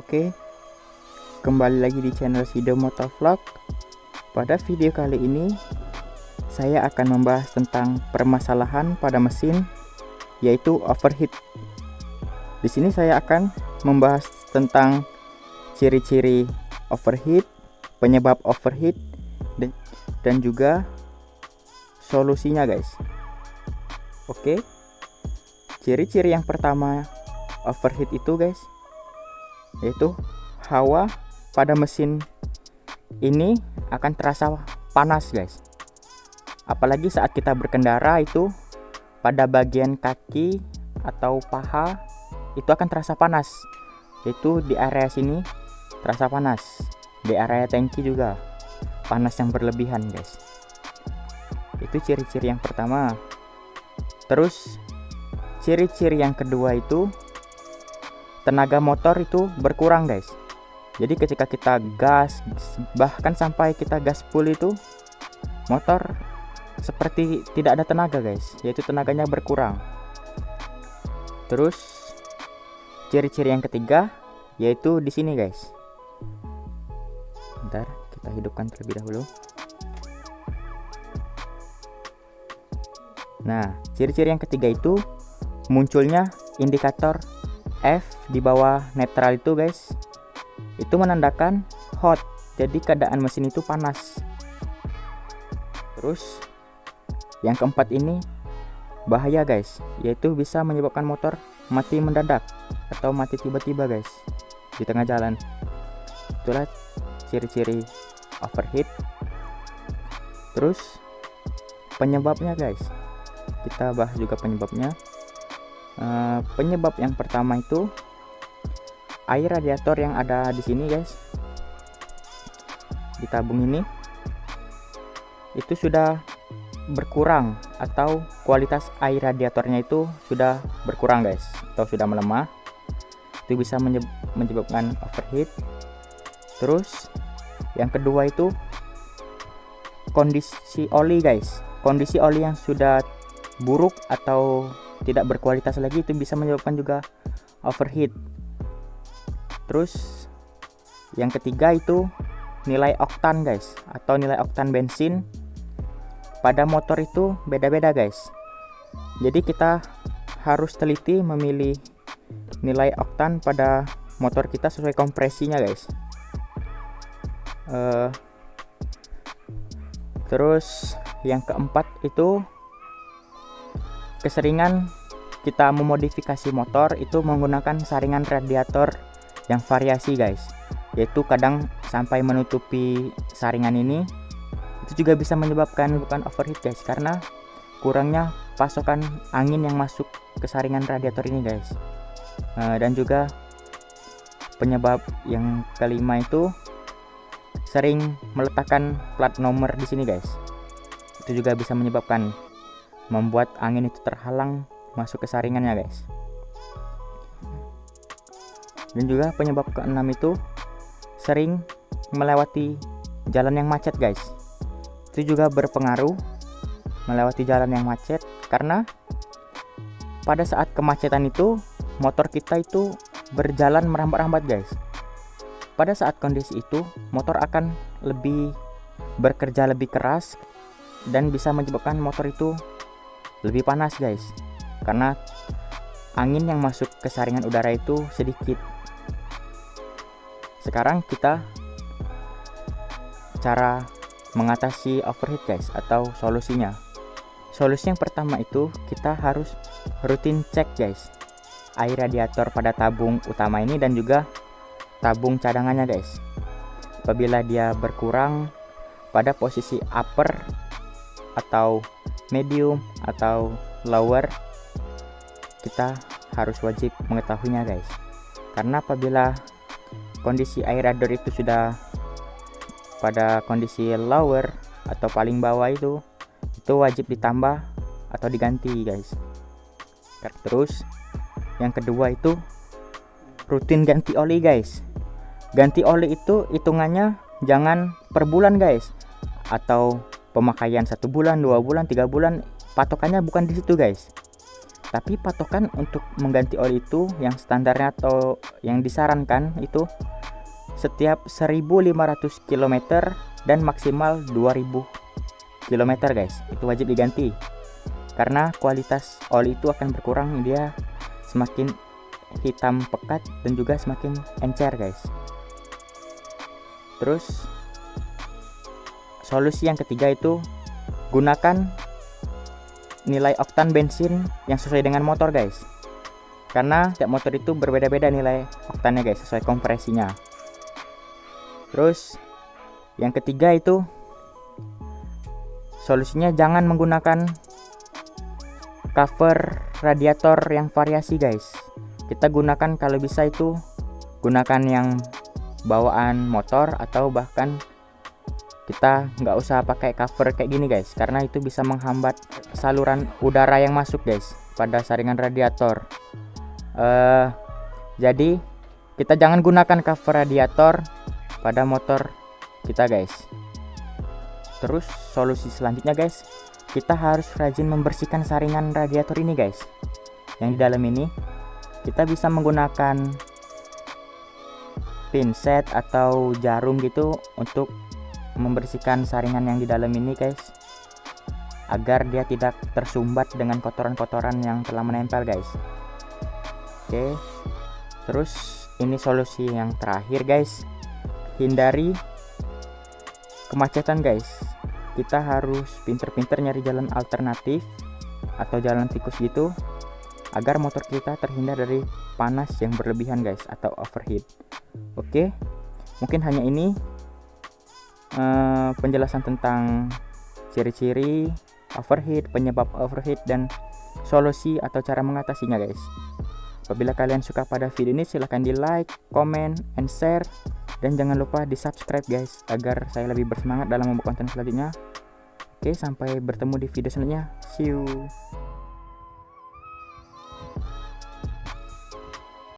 Oke, kembali lagi di channel Sido Motovlog. Pada video kali ini saya akan membahas tentang permasalahan pada mesin, yaitu overheat. Di sini saya akan membahas tentang ciri-ciri overheat, penyebab overheat, dan juga solusinya guys. Oke, ciri-ciri yang pertama overheat itu guys, yaitu hawa pada mesin ini akan terasa panas guys. Apalagi saat kita berkendara, itu pada bagian kaki atau paha itu akan terasa panas, yaitu di area sini terasa panas, di area tangki juga panas yang berlebihan guys. Itu ciri-ciri yang pertama. Terus ciri-ciri yang kedua itu tenaga motor itu berkurang guys. Jadi ketika kita gas, bahkan sampai kita gas full, itu motor seperti tidak ada tenaga guys, yaitu tenaganya berkurang. Terus ciri-ciri yang ketiga yaitu di sini guys. Bentar, kita hidupkan terlebih dahulu. Nah, ciri-ciri yang ketiga itu munculnya indikator F di bawah netral itu guys. Itu menandakan hot, jadi keadaan mesin itu panas. Terus yang keempat ini bahaya guys, yaitu bisa menyebabkan motor mati mendadak atau mati tiba-tiba guys di tengah jalan. Itulah ciri-ciri overheat. Terus penyebabnya guys, kita bahas juga penyebabnya. Penyebab yang pertama itu air radiator yang ada di sini guys, di tabung ini itu sudah berkurang, atau kualitas air radiatornya itu sudah berkurang guys, atau sudah melemah. Itu bisa menyebabkan overheat. Terus yang kedua itu kondisi oli guys. Kondisi oli yang sudah buruk atau tidak berkualitas lagi, itu bisa menyebabkan juga overheat. Terus yang ketiga itu nilai oktan guys, atau nilai oktan bensin pada motor itu beda-beda guys. Jadi kita harus teliti memilih nilai oktan pada motor kita sesuai kompresinya guys. Terus yang keempat itu keseringan kita memodifikasi motor itu menggunakan saringan radiator yang variasi guys, yaitu kadang sampai menutupi saringan ini. Itu juga bisa menyebabkan bukan overheat guys, karena kurangnya pasokan angin yang masuk ke saringan radiator ini guys. Dan juga penyebab yang kelima itu sering meletakkan plat nomor di sini guys. Itu juga bisa menyebabkan membuat angin itu terhalang masuk ke saringannya guys. Dan juga penyebab keenam itu sering melewati jalan yang macet guys. Itu juga berpengaruh, melewati jalan yang macet, karena pada saat kemacetan itu motor kita itu berjalan merambat-rambat guys. Pada saat kondisi itu motor akan lebih bekerja lebih keras dan bisa menyebabkan motor itu lebih panas guys, karena angin yang masuk ke saringan udara itu sedikit. Sekarang kita cara mengatasi overheat guys, atau solusinya. Solusi yang pertama itu kita harus rutin cek guys air radiator pada tabung utama ini dan juga tabung cadangannya guys. Apabila dia berkurang pada posisi upper atau medium atau lower, kita harus wajib mengetahuinya guys. Karena apabila kondisi air radiator itu sudah pada kondisi lower atau paling bawah, itu wajib ditambah atau diganti guys. Terus yang kedua itu rutin ganti oli guys. Ganti oli itu hitungannya jangan per bulan guys, atau pemakaian 1 bulan, 2 bulan, 3 bulan, patokannya bukan di situ guys. Tapi patokan untuk mengganti oli itu yang standarnya atau yang disarankan itu setiap 1500 km dan maksimal 2000 km guys. Itu wajib diganti. Karena kualitas oli itu akan berkurang, dia semakin hitam pekat dan juga semakin encer guys. Terus solusi yang ketiga itu gunakan nilai oktan bensin yang sesuai dengan motor guys, karena tiap motor itu berbeda-beda nilai oktannya guys, sesuai kompresinya. Terus yang ketiga itu solusinya jangan menggunakan cover radiator yang variasi guys. Kita gunakan kalau bisa itu gunakan yang bawaan motor, atau bahkan kita nggak usah pakai cover kayak gini guys, karena itu bisa menghambat saluran udara yang masuk guys pada saringan radiator. Jadi kita jangan gunakan cover radiator pada motor kita guys. Terus solusi selanjutnya guys, kita harus rajin membersihkan saringan radiator ini guys. Yang di dalam ini kita bisa menggunakan pinset atau jarum gitu untuk membersihkan saringan yang di dalam ini guys, agar dia tidak tersumbat dengan kotoran-kotoran yang telah menempel guys. Oke, terus ini solusi yang terakhir guys, hindari kemacetan guys. Kita harus pinter-pinter nyari jalan alternatif atau jalan tikus gitu, agar motor kita terhindar dari panas yang berlebihan guys, atau overheat. Oke, mungkin hanya ini penjelasan tentang ciri-ciri overheat, penyebab overheat, dan solusi atau cara mengatasinya guys. Apabila kalian suka pada video ini, silahkan di like, comment, and share, dan jangan lupa di subscribe guys, agar saya lebih bersemangat dalam membuat konten selanjutnya. Oke, sampai bertemu di video selanjutnya. See you.